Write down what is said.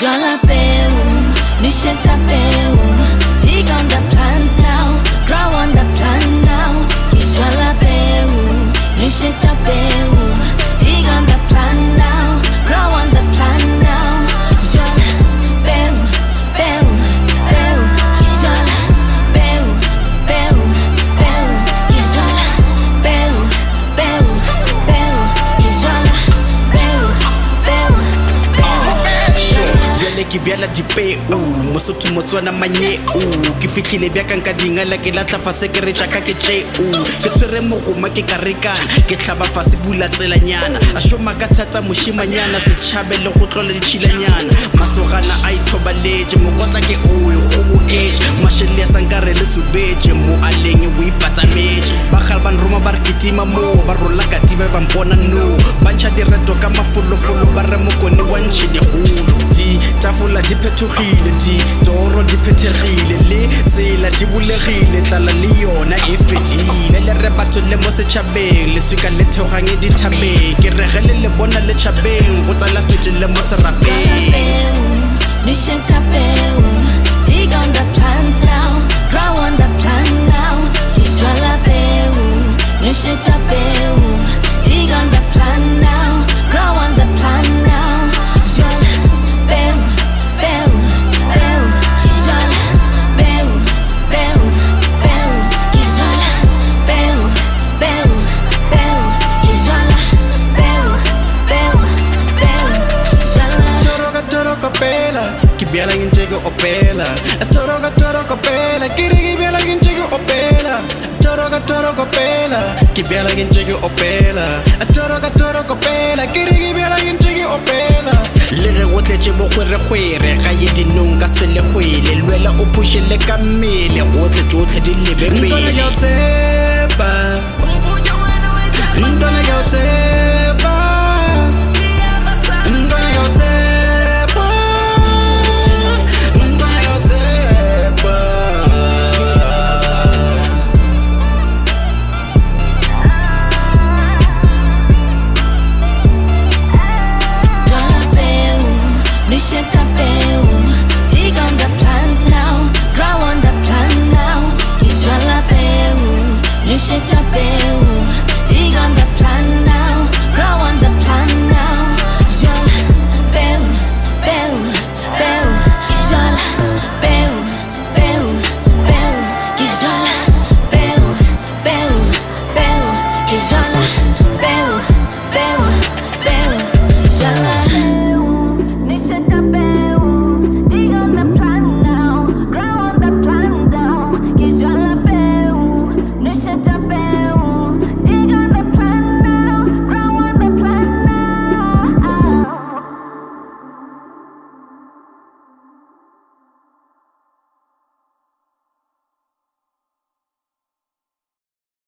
Jola peu, Nisheta peu. Dig on the plant now, grow on the plant now. Jola peu, Nisheta peu. Dig on the plant now, grow on the plant now. Jola peu, peu, peu. Jola peu, peu, peu. Jola peu, peu, peu. Jola peu, peu. Ke biala dipeu mosotho motswana manyeu ke fitlhile bjaka nka dingala ke latla fase ke re tšaka ke tšeu ke tshwere mogoma ke karekana ke tlhaba fase bula tselanyana a šoma ka thata mošimanyana setšhabe le go tlola ditšhilanyana masogana a ithobaletše mokotla ke oe go boketše mašhele a sankare le subetše mo a leng o ipatametše bagala ban roma ba re ketima mo ba rola katibe ban bona no ba ntšha direto ka mafolofolo ba re mokone wa ntšhe digolo ditafula di phethogile ditoro di phethegile le tsela di bulegile tlala le yona e fedile le re batho le mo setšhabeng leswika le theoganye dithabeng ke regele le bona le tšhabeng go tsala fetse le mo serapeng Nisheta peu, dig on the plant now, grow on the plant now. Jola peu, Nisheta peu, dig on the plant now, grow on the plant now. Jola peu, peu, peu. Jola peu, peu, peu. Jola peu, peu, peu. Jola peu, peu, peu. Jola Toroka pela ki biala nginjeke opela toroka pela kiri biala nginjeke opela toroka pela ki biala nginjeke opela toroka pela kiri biala nginjeke opela le ge go tletse bogweregwere ga ye dinong ka selegwele lwela o phušele ka mmele go tle tsotlhe di lebe pele